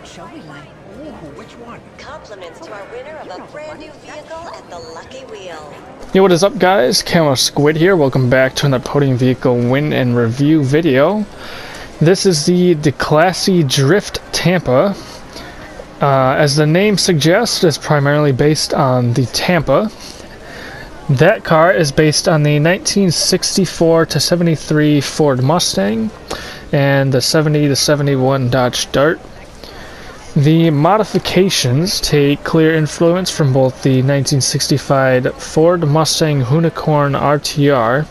What shall we like? Ooh, which one? Compliments to our winner of a brand new vehicle at the Lucky Wheel. Yo, what is up, guys? Camo Squid here. Welcome back to another podium vehicle win and review video. This is the Declasse Drift Tampa. As the name suggests, it's primarily based on the Tampa. That car is based on the 1964 to 73 Ford Mustang and the 70 to 71 Dodge Dart. The modifications take clear influence from both the 1965 Ford Mustang Unicorn RTR,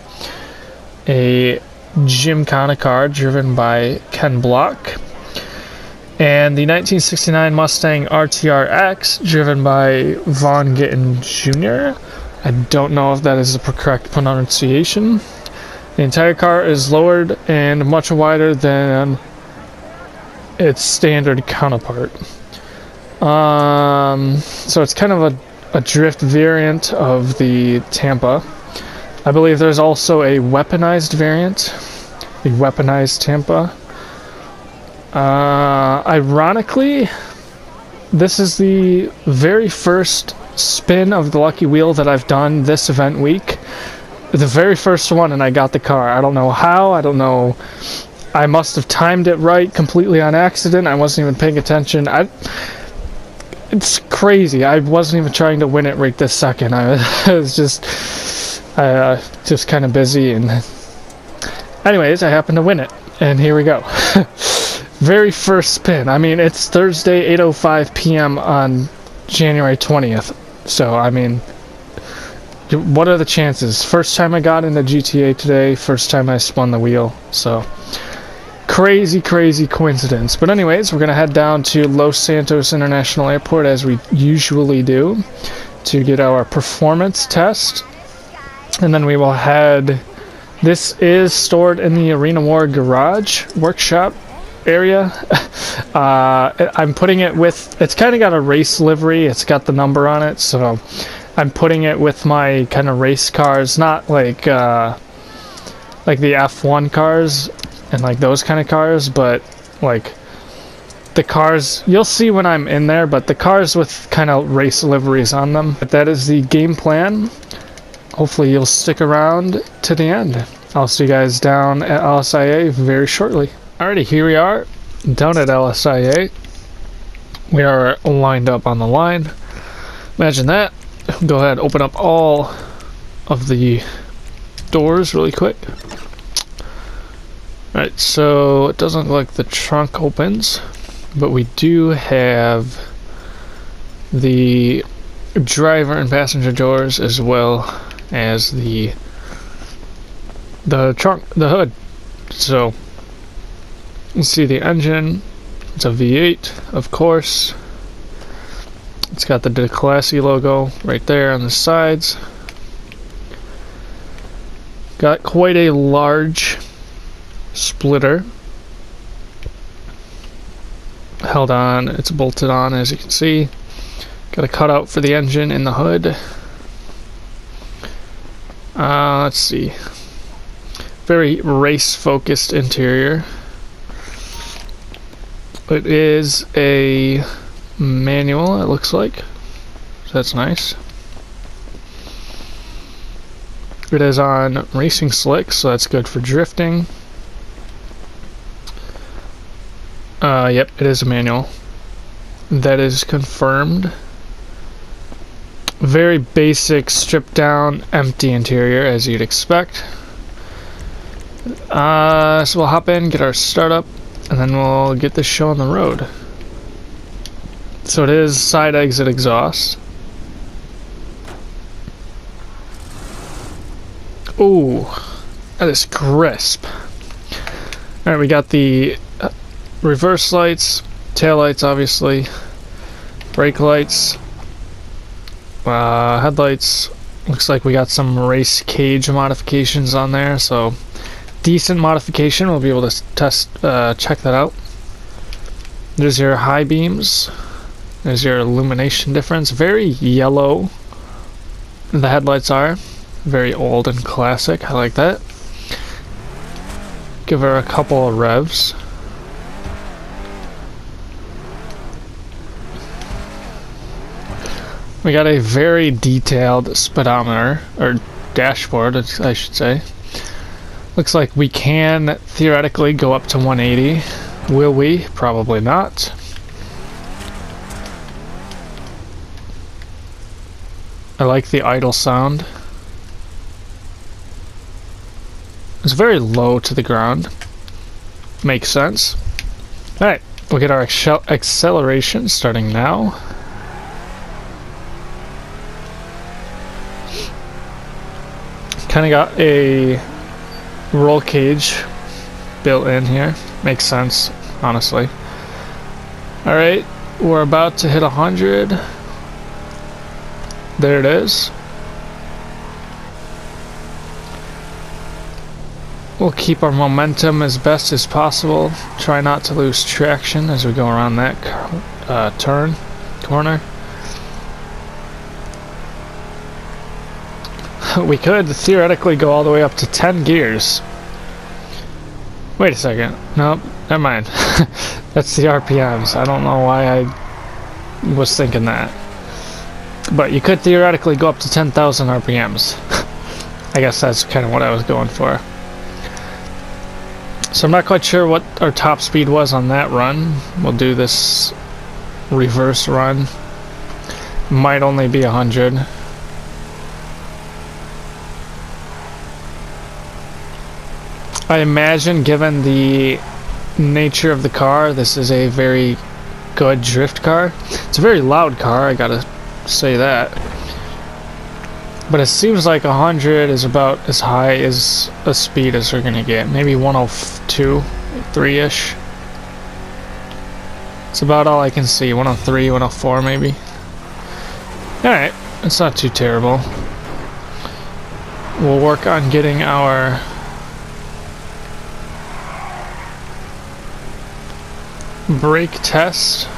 a Gymkhana car driven by Ken Block, and the 1969 Mustang RTR X driven by Vaughn Gittin Jr. I don't know if that is the correct pronunciation. The entire car is lowered and much wider than its standard counterpart. So it's kind of a drift variant of the Tampa. I believe there's also a weaponized variant, the weaponized Tampa. Ironically, this is the very first spin of the Lucky Wheel that I've done this event week. The very first one, and I got the car. I don't know how, I don't know. I must have timed it right completely on accident. I wasn't even paying attention. It's crazy. I wasn't even trying to win it right this second. I was just kind of busy, and anyways, I happened to win it, and here we go. Very first spin. I mean, it's Thursday, 8:05 p.m. on January 20th. So, I mean, what are the chances? First time I got into GTA today, first time I spun the wheel. So, crazy coincidence. But anyways, we're going to head down to Los Santos International Airport as we usually do to get our performance test. And then we will head... This is stored in the Arena War garage workshop area. I'm putting it with... It's kind of got a race livery. It's got the number on it, so I'm putting it with my kind of race cars. Not like the F1 cars and like those kind of cars, but like the cars you'll see when I'm in there, but the cars with kind of race liveries on them. But that is the game plan. Hopefully you'll stick around to the end. I'll see you guys down at LSIA very shortly. Alrighty, here we are down at LSIA. We are lined up on the line. Imagine that. Go ahead, open up all of the doors really quick. Alright, so it doesn't look like the trunk opens, but we do have the driver and passenger doors as well as the trunk, the hood. So you see the engine. It's a V8, of course. It's got the Declasse logo right there on the sides. Got quite a large splitter. Held on, it's bolted on, as you can see. Got a cutout for the engine in the hood. Let's see. Very race-focused interior. It is a manual, it looks like. So that's nice. It is on racing slicks, so that's good for drifting. Yep, it is a manual. That is confirmed. Very basic, stripped down, empty interior, as you'd expect. So we'll hop in, get our startup, and then we'll get this show on the road. So it is side exit exhaust. Ooh, that is crisp. Alright, we got the reverse lights, tail lights obviously, brake lights, headlights. Looks like we got some race cage modifications on there, so decent modification. We'll be able to check that out. There's your high beams. There's your illumination difference. Very yellow the headlights are. Very old and classic. I like that. Give her a couple of revs. We got a very detailed speedometer, or dashboard, I should say. Looks like we can theoretically go up to 180. Will we? Probably not. I like the idle sound. It's very low to the ground. Makes sense. Alright, we'll get our acceleration starting now. Kind of got a roll cage built in here. Makes sense, honestly. Alright, we're about to hit 100. There it is. We'll keep our momentum as best as possible. Try not to lose traction as we go around that corner. We could theoretically go all the way up to 10 gears. Wait a second. Nope, never mind. That's the RPMs. I don't know why I was thinking that. But you could theoretically go up to 10,000 RPMs. I guess that's kind of what I was going for. So I'm not quite sure what our top speed was on that run. We'll do this reverse run. Might only be 100. I imagine, given the nature of the car, this is a very good drift car. It's a very loud car, I gotta say that. But it seems like 100 is about as high as a speed as we're gonna get. Maybe 102, 3-ish. It's about all I can see. 103, 104 maybe. Alright, it's not too terrible. We'll work on getting our brake test.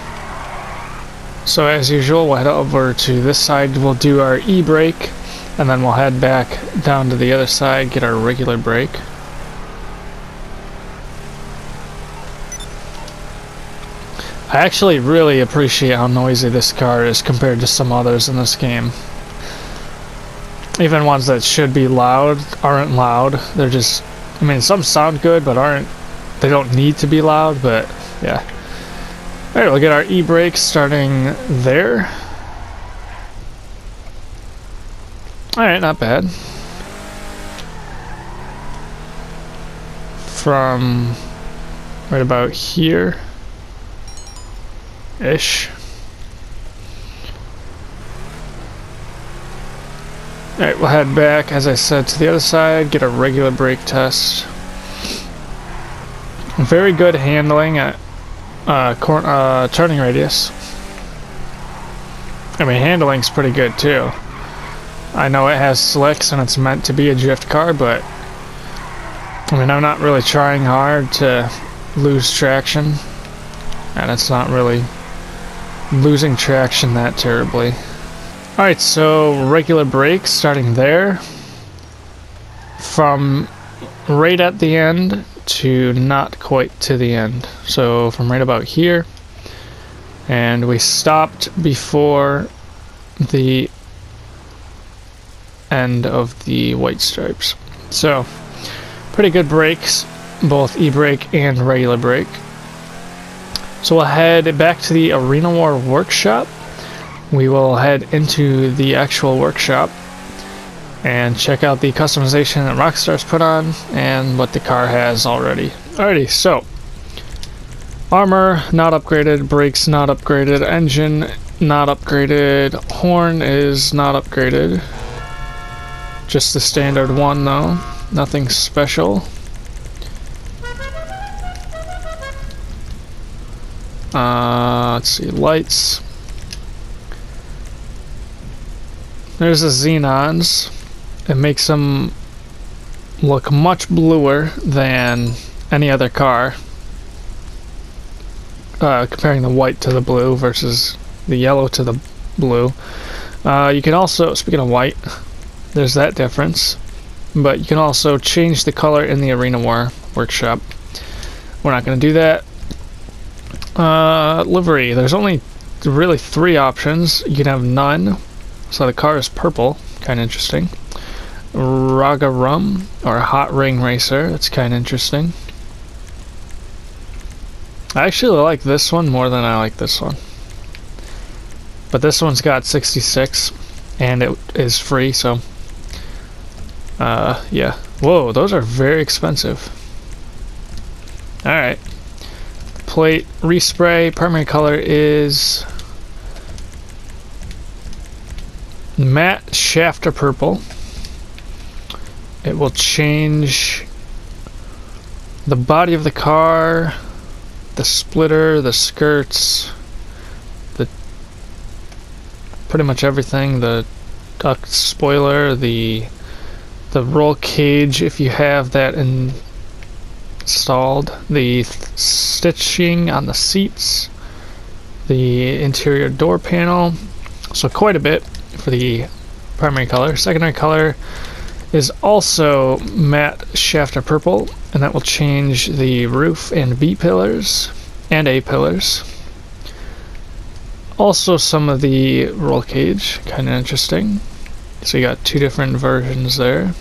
So as usual, we'll head over to this side, we'll do our e-brake, and then we'll head back down to the other side, get our regular brake. I actually really appreciate how noisy this car is compared to some others in this game. Even ones that should be loud aren't loud. They're just, I mean, some sound good, but they don't need to be loud, but yeah. Alright, we'll get our e-brake starting there. Alright, not bad. From right about here ish. Alright, we'll head back, as I said, to the other side, get a regular brake test. Very good handling at turning radius. I mean, handling's pretty good too. I know it has slicks and it's meant to be a drift car, but I mean, I'm not really trying hard to lose traction, and it's not really losing traction that terribly. Alright, so regular brakes starting there. From right at the end to not quite to the end. So from right about here, and we stopped before the end of the white stripes. So pretty good brakes, both e-brake and regular brake. So we'll head back to the Arena War workshop. We will head into the actual workshop and check out the customization that Rockstar's put on and what the car has already. Alrighty, so armor not upgraded, brakes not upgraded, engine not upgraded, horn is not upgraded. Just the standard one though, nothing special. Let's see, lights. There's the xenons. It makes them look much bluer than any other car. Comparing the white to the blue versus the yellow to the blue. You can also, speaking of white, there's that difference. But you can also change the color in the Arena War workshop. We're not going to do that. Livery. There's only really 3 options. You can have none, So the car is purple, kind of interesting. Raga Rum, or Hot Ring Racer, that's kind of interesting. I actually like this one more than I like this one. But this one's got 66, and it is free, so... yeah. Whoa, those are very expensive. Alright. Plate respray, primary color is... matte shafter purple. It will change the body of the car, the splitter, the skirts, the pretty much everything, the duct spoiler, the roll cage if you have that installed, the stitching on the seats, the interior door panel. So quite a bit for the primary color. Secondary color is also matte shafter purple, and that will change the roof and B pillars and A pillars. Also some of the roll cage, kind of interesting. So you got two different versions there.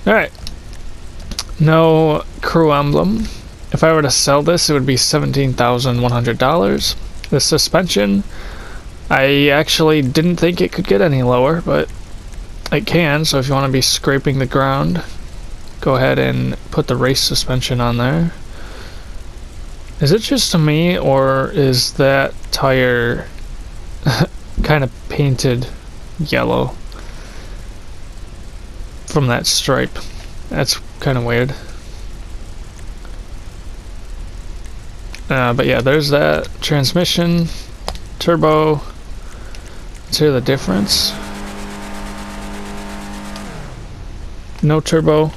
Alright. No crew emblem. If I were to sell this, it would be $17,100. The suspension, I actually didn't think it could get any lower, but it can, so if you want to be scraping the ground, go ahead and put the race suspension on there. Is it just to me, or is that tire kind of painted yellow from that stripe? That's kind of weird. But yeah, there's that transmission, turbo. Let's hear the difference. No turbo.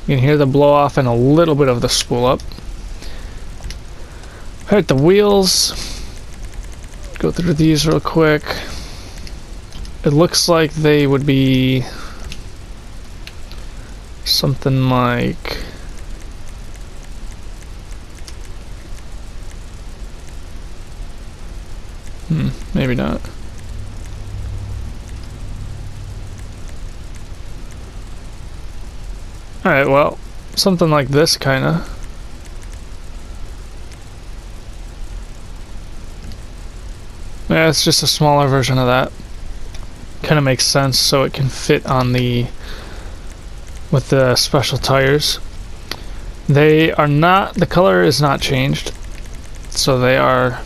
You can hear the blow off and a little bit of the spool up. Alright, the wheels. Go through these real quick. It looks like they would be something like maybe not. Alright, well, something like this, kinda. Yeah, it's just a smaller version of that. Kinda makes sense, so it can fit on the... with the special tires. They are not... the color is not changed. So they are...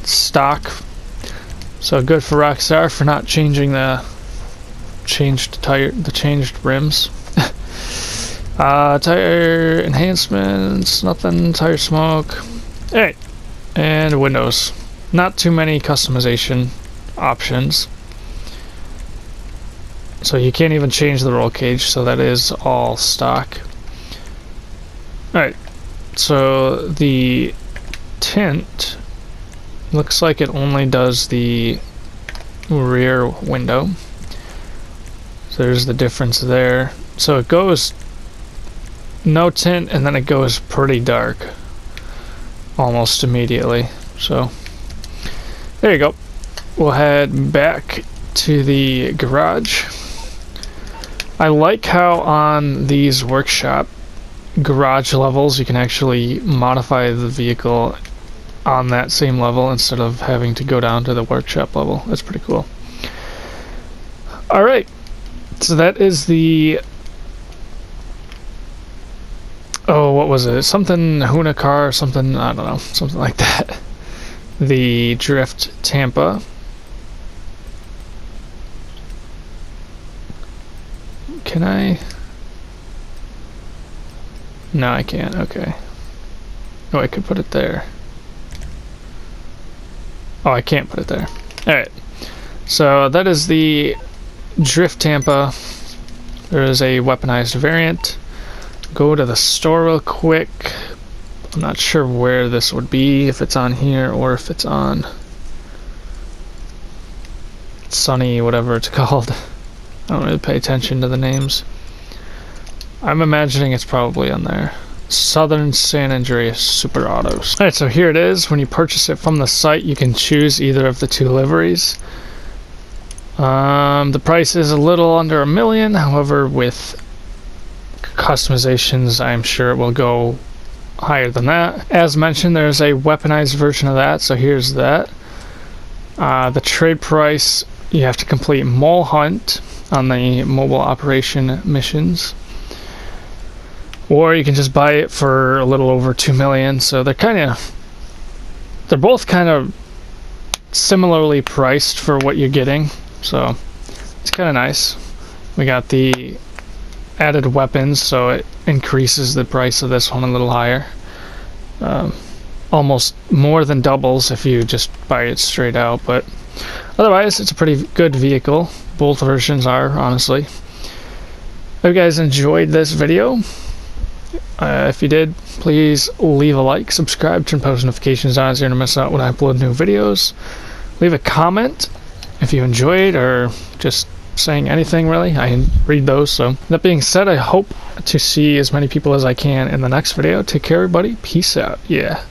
stock. So good for Rockstar for not changing the... changed rims. Tire enhancements, nothing. Tire smoke. Hey, and windows. Not too many customization options. So you can't even change the roll cage, so that is all stock. Alright, so the tint looks like it only does the rear window. So there's the difference there. So it goes no tint and then it goes pretty dark almost immediately. So there you go. We'll head back to the garage. I like how on these workshop garage levels you can actually modify the vehicle on that same level instead of having to go down to the workshop level. That's pretty cool. Alright. So that is the... oh, what was it? Something Huna car or something, I don't know, something like that. The Drift Tampa. Can I? No, I can't. Okay. Oh, I could put it there. Oh, I can't put it there. Alright. So that is the Drift Tampa. There is a weaponized variant. Go to the store real quick. I'm not sure where this would be, if it's on here or if it's on Sunny, whatever it's called. I don't really pay attention to the names. I'm imagining it's probably on there. Southern San Andreas Super Autos. Alright, so here it is. When you purchase it from the site, you can choose either of the two liveries. The price is a little under $1 million, however, with customizations, I'm sure it will go higher than that. As mentioned, there's a weaponized version of that, so here's that. The trade price, you have to complete Mole Hunt on the mobile operation missions, or you can just buy it for a little over $2 million. So they're both kind of similarly priced for what you're getting, so it's kind of nice. We got the added weapons, so it increases the price of this one a little higher. Almost more than doubles if you just buy it straight out, but otherwise it's a pretty good vehicle. Both versions are, honestly. Hope you guys enjoyed this video. If you did, please leave a like, subscribe, turn post notifications on so you don't miss out when I upload new videos. Leave a comment if you enjoyed, or just saying anything really. I read those. So that being said, I hope to see as many people as I can in the next video. Take care, everybody. Peace out. Yeah.